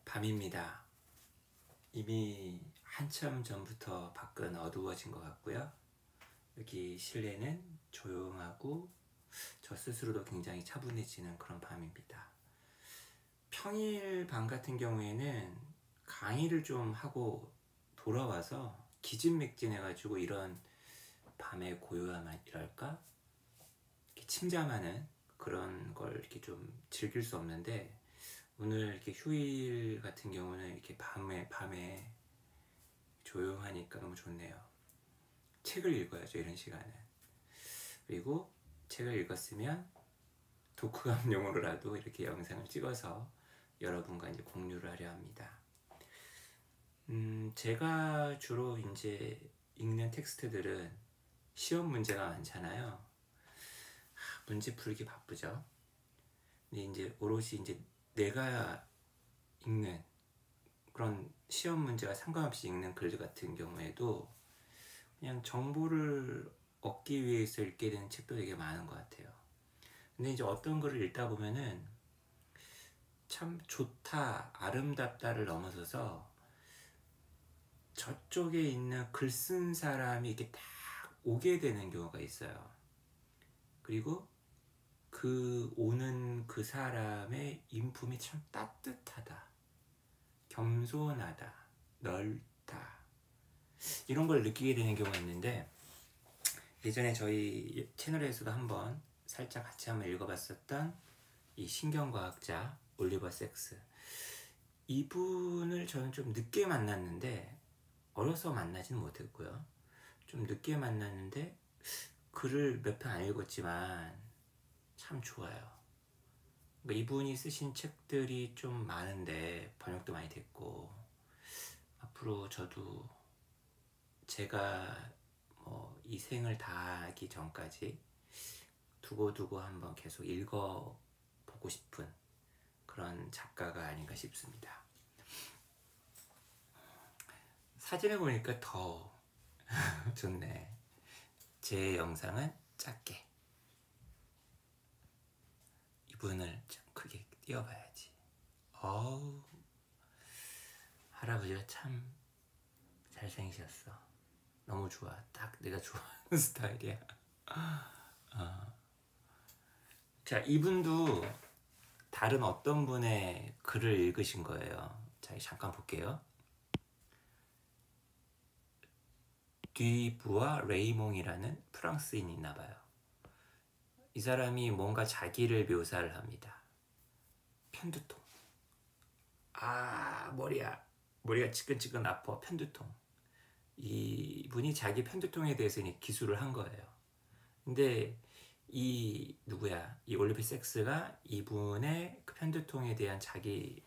밤입니다. 이미 한참 전부터 밖은 어두워진 것 같고요. 여기 실내는 조용하고 저 스스로도 굉장히 차분해지는 그런 밤입니다. 평일 밤 같은 경우에는 강의를 좀 하고 돌아와서 기진맥진해가지고 이런 밤의 고요함이랄까? 침잠하는 그런 걸 이렇게 좀 즐길 수 없는데, 오늘 이렇게 휴일 같은 경우는 이렇게 밤에 조용하니까 너무 좋네요. 책을 읽어야죠, 이런 시간은. 그리고 책을 읽었으면 독후감용으로라도 이렇게 영상을 찍어서 여러분과 이제 공유를 하려 합니다. 제가 주로 이제 읽는 텍스트들은 시험 문제가 많잖아요. 문제 풀기 바쁘죠. 근데 이제 오롯이 이제 내가 읽는 그런 시험 문제와 상관없이 읽는 글 같은 경우에도 그냥 정보를 얻기 위해서 읽게 되는 책도 되게 많은 것 같아요. 근데 이제 어떤 글을 읽다 보면은 참 좋다, 아름답다를 넘어서서 저쪽에 있는 글 쓴 사람이 이렇게 딱 오게 되는 경우가 있어요. 그리고 그 오는 그 사람의 인품이 참 따뜻하다, 겸손하다, 넓다, 이런 걸 느끼게 되는 경우가 있는데, 예전에 저희 채널에서도 한번 살짝 같이 한번 읽어봤었던 이 신경과학자 올리버 섹스, 이분을 저는 좀 늦게 만났는데, 어려서 만나지는 못했고요. 좀 늦게 만났는데 글을 몇 편 안 읽었지만 참 좋아요. 그러니까 이분이 쓰신 책들이 좀 많은데 번역도 많이 됐고, 앞으로 저도 제가 이 생을 다하기 전까지 두고두고 한번 계속 읽어보고 싶은 그런 작가가 아닌가 싶습니다. 사진을 보니까 더 좋네. 제 영상은 작게, 이분을 좀 크게 띄워봐야지. 어우, 할아버지가 참 잘생기셨어. 너무 좋아. 딱 내가 좋아하는 스타일이야. 자, 이분도 다른 어떤 분의 글을 읽으신 거예요. 자, 잠깐 볼게요. 뒤부아 레이몽이라는 프랑스인이 있나봐요. 이 사람이 뭔가 자기를 묘사를 합니다. 편두통. 머리가 지끈지끈 아파. 편두통. 이분이 자기 편두통에 대해서 기술을 한 거예요. 근데 이 올리버 섹스가 이분의 그 편두통에 대한 자기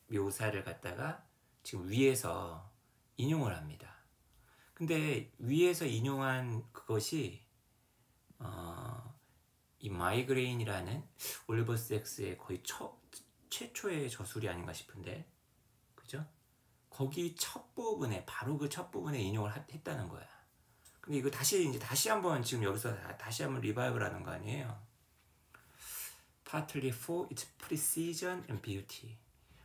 묘사를 갖다가 지금 위에서 인용을 합니다. 근데 위에서 인용한 그것이 이 마이그레인이라는 올리버 섹스의 거의 최초의 저술이 아닌가 싶은데, 그죠? 거기 바로 그 첫 부분에 인용을 했다는 거야. 근데 이거 다시 한번 지금 여기서 다시 한번 리바이벌 하는 거 아니에요? Partly for its precision and beauty.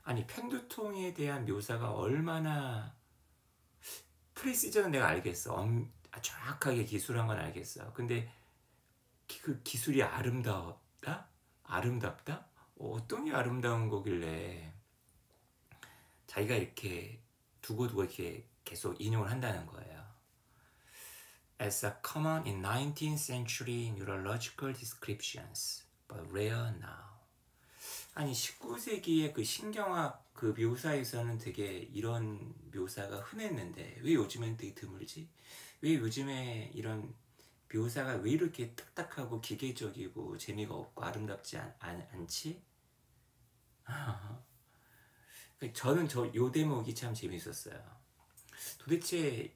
아니, 편두통에 대한 묘사가 얼마나, 프리시전은 내가 알겠어. 정확하게 기술한 건 알겠어. 근데 그 기술이 아름답다? 어떤 게 아름다운 거길래 자기가 이렇게 두고두고 이렇게 계속 인용을 한다는 거예요. As a common in 19th century neurological descriptions, but rare now. 아니, 19세기의 그 신경학 그 묘사에서는 되게 이런 묘사가 흔했는데 왜 요즘엔 되게 드물지? 왜 요즘에 이런 묘사가 왜 이렇게 딱딱하고 기계적이고 재미가 없고 아름답지 않지? 저는 요 대목이 참 재밌었어요. 도대체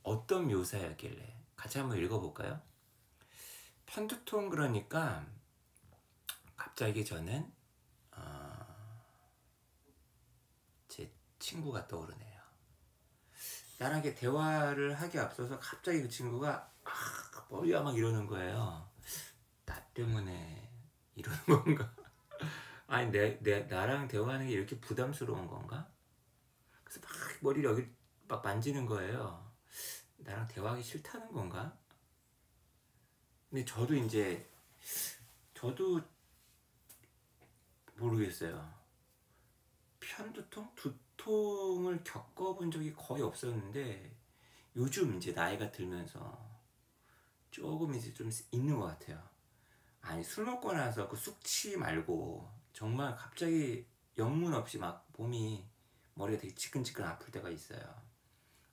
어떤 묘사였길래? 같이 한번 읽어볼까요? 편두통, 그러니까 갑자기 저는 제 친구가 떠오르네요. 나랑 이렇게 대화를 하기 앞서서 갑자기 그 친구가 머리가 막 이러는 거예요. 나 때문에 이러는 건가? 아니 나랑 대화하는 게 이렇게 부담스러운 건가? 그래서 막 머리를 여기 막 만지는 거예요. 나랑 대화하기 싫다는 건가? 근데 저도 모르겠어요. 편두통? 두통을 겪어본 적이 거의 없었는데 요즘 이제 나이가 들면서 조금 이제 좀 있는 것 같아요. 아니 술 먹고 나서 그 숙취 말고 정말 갑자기 영문 없이 막 몸이 머리가 되게 지끈지끈 아플 때가 있어요.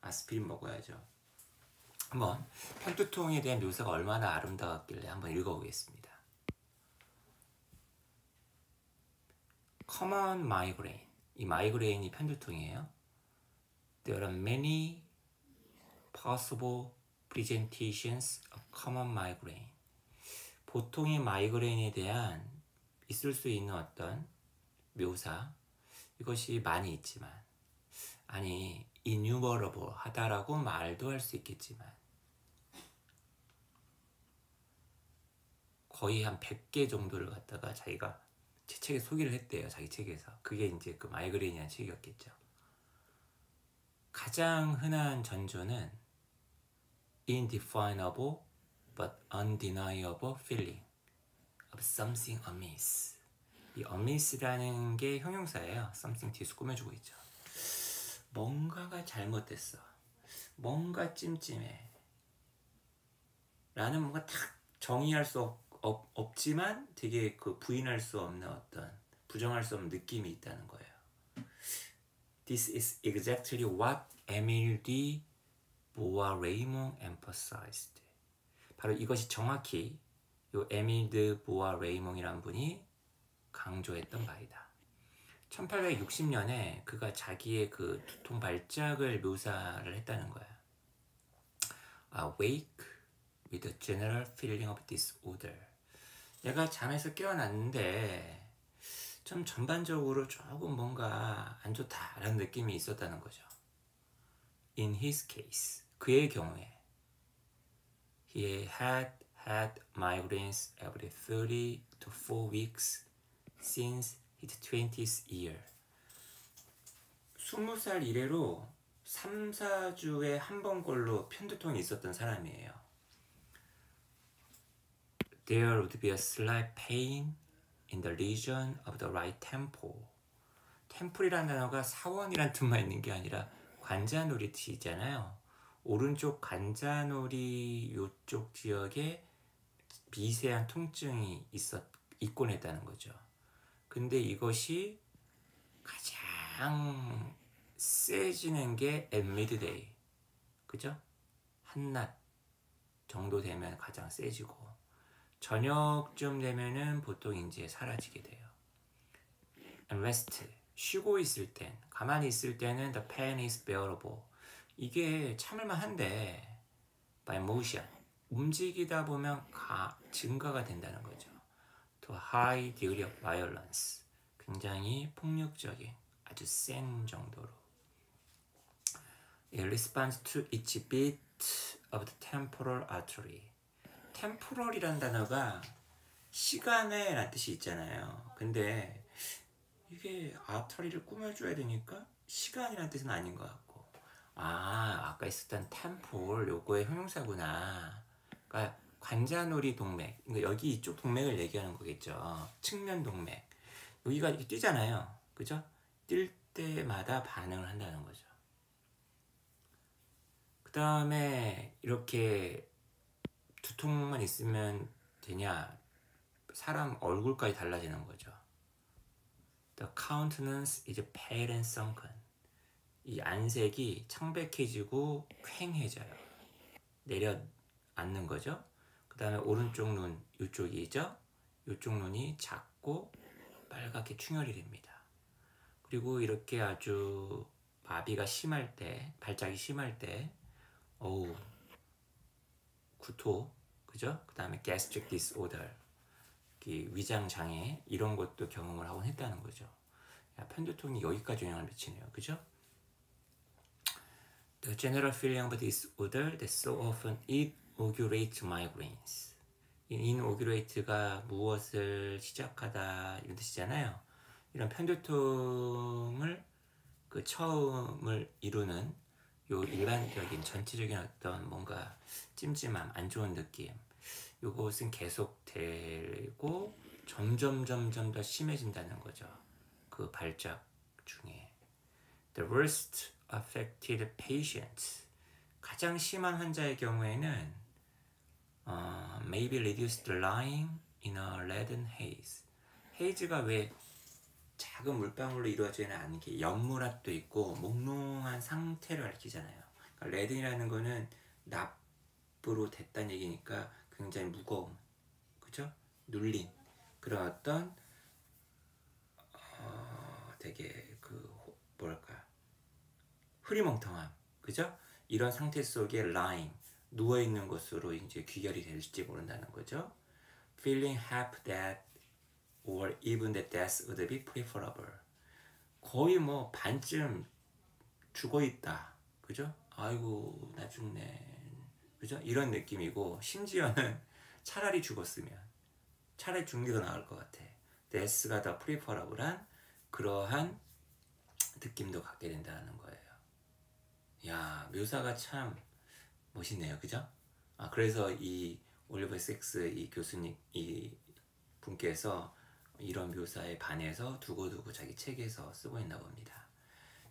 아스피린 먹어야죠. 한번 편두통에 대한 묘사가 얼마나 아름다웠길래 한번 읽어보겠습니다. Common migraine. 이 마이그레인이 편두통이에요. There are many possible presentations of common migraine. 보통의 마이그레인에 대한 있을 수 있는 어떤 묘사, 이것이 많이 있지만, 아니 innumerable 하다라고 말도 할 수 있겠지만 거의 한 100개 정도를 갖다가 자기가 제 책에 소개를 했대요. 자기 책에서. 그게 이제 그 마이그레인이라는 책이었겠죠. 가장 흔한 전조는 indefinable but undeniable feeling of something amiss. 이 amiss라는 게 형용사예요. something 뒤에서 꾸며주고 있죠. 뭔가가 잘못됐어. 뭔가 찜찜해. 라는 뭔가 딱 정의할 수 없지만 되게 그 부인할 수 없는 어떤 부정할 수 없는 느낌이 있다는 거예요. This is exactly what Emile de Beauharnois emphasized. 바로 이것이 정확히 요 에밀 드 보아 레이몽이라는 분이 강조했던 바이다. 1860년에 그가 자기의 그 두통 발작을 묘사를 했다는 거야. Awake with a general feeling of disorder. 내가 잠에서 깨어났는데 좀 전반적으로 조금 뭔가 안 좋다라는 느낌이 있었다는 거죠. In his case, 그의 경우에 he had migraines every 30 to 4 weeks since his 20th year. 20살 이래로 3, 4주에 한 번꼴로 편두통이 있었던 사람이에요. There would be a slight pain in the region of the right temple. 템플이라는 단어가 사원이란 뜻만 있는 게 아니라 관자놀이 뜻이잖아요. 오른쪽 관자놀이 요쪽 지역에 미세한 통증이 있곤 했다는 거죠. 근데 이것이 가장 세지는 게 at midday, 그죠? 한낮 정도 되면 가장 세지고 저녁쯤 되면은 보통 이제 사라지게 돼요. And rest, 쉬고 있을 땐, 가만히 있을 때는 the pain is bearable. 이게 참을만 한데 by motion, 움직이다 보면 증가가 된다는 거죠. To high degree of violence, 굉장히 폭력적인 아주 센 정도로. In response to each beat of the temporal artery. temporal이라는 단어가 시간에 라는 뜻이 있잖아요. 근데 이게 artery를 꾸며줘야 되니까 시간이라는 뜻은 아닌 것 같고, 아까 있었던 temporal 요거의 형용사구나. 그러니까 관자놀이 동맥, 그러니까 여기 이쪽 동맥을 얘기하는 거겠죠. 측면 동맥. 여기가 이렇게 뛰잖아요. 그죠? 뛸 때마다 반응을 한다는 거죠. 그 다음에 이렇게 두통만 있으면 되냐? 사람 얼굴까지 달라지는 거죠. The countenance is pale and sunken. 이 안색이 창백해지고 퀭해져요. 내려앉는 거죠. 그 다음에 오른쪽 눈, 이쪽이죠. 이쪽 눈이 작고 빨갛게 충혈이 됩니다. 그리고 이렇게 아주 마비가 심할 때, 발작이 심할 때, 구토, 그죠? 그 다음에 gastric disorder, 위장 장애 이런 것도 경험을 하곤 했다는 거죠. 편두통이 여기까지 영향을 미치네요, 그죠? The general feeling of disorder that so often inaugurates migraines. inaugurate가 무엇을 시작하다 이런 뜻이잖아요. 이런 편두통을 그 처음을 이루는 요 일반적인 전체적인 어떤 뭔가 찜찜함, 안 좋은 느낌, 요것은 계속되고 점점 더 심해진다는 거죠. 그 발작 중에. The worst affected patients, 가장 심한 환자의 경우에는 maybe reduced lying in a leaden haze. 헤이즈가 왜 작은 물방울로 이루어지는 않은 게 연무랍도 있고 몽롱한 상태를 가리키잖아요. 그러니까 레든이라는 거는 납으로 됐다는 얘기니까 굉장히 무거움, 그죠? 눌린 그런 어떤 되게 그 뭐랄까 흐리멍텅함, 그죠? 이런 상태 속에 lying, 누워 있는 것으로 이제 귀결이 될지 모른다는 거죠. Feeling half dead or even the death would be preferable. 거의 뭐 반쯤 죽어 있다, 그죠? 아이고 나 죽네, 그죠? 이런 느낌이고 심지어는 차라리 죽었으면 차라리 죽는 게 더 나을 것 같아. death가 더 preferable한 그러한 느낌도 갖게 된다는 거예요. 야, 묘사가 참 멋있네요, 그죠? 그래서 이 올리버 섹스 이 교수님 이 분께서 이런 묘사에 반해서 두고두고 자기 책에서 쓰고 있나 봅니다.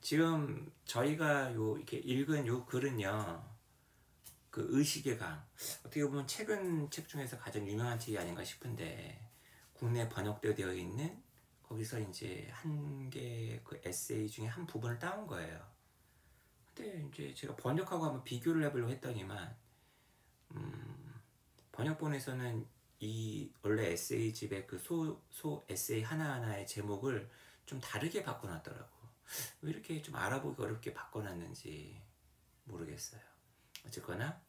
지금 저희가 이렇게 읽은 요 글은요, 그 의식의 강, 어떻게 보면 최근 책 중에서 가장 유명한 책이 아닌가 싶은데, 국내 번역되어 있는 거기서 이제 한 개 그 에세이 중에 한 부분을 따온 거예요. 근데 이제 제가 번역하고 한번 비교를 해보려고 했더니만, 번역본에서는 이 원래 에세이집의 그 소 에세이 하나하나의 제목을 좀 다르게 바꿔놨더라고. 왜 이렇게 좀 알아보기 어렵게 바꿔놨는지 모르겠어요. 어쨌거나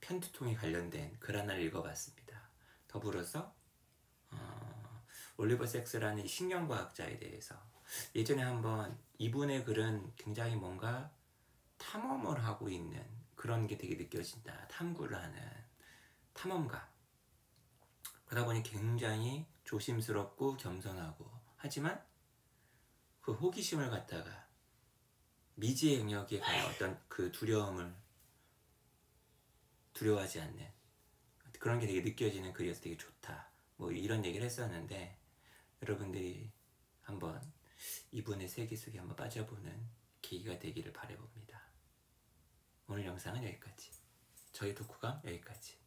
편두통에 관련된 글 하나를 읽어봤습니다. 더불어서 올리버 섹스라는 신경과학자에 대해서 예전에 한번 이분의 글은 굉장히 뭔가 탐험을 하고 있는 그런 게 되게 느껴진다. 탐구를 하는 탐험가. 그러다 보니 굉장히 조심스럽고 겸손하고, 하지만 그 호기심을 갖다가 미지의 영역에 관한 어떤 그 두려워하지 않는 그런 게 되게 느껴지는 글이어서 되게 좋다, 뭐 이런 얘기를 했었는데, 여러분들이 한번 이분의 세계 속에 한번 빠져보는 계기가 되기를 바라봅니다. 오늘 영상은 여기까지. 저희 독후감 여기까지.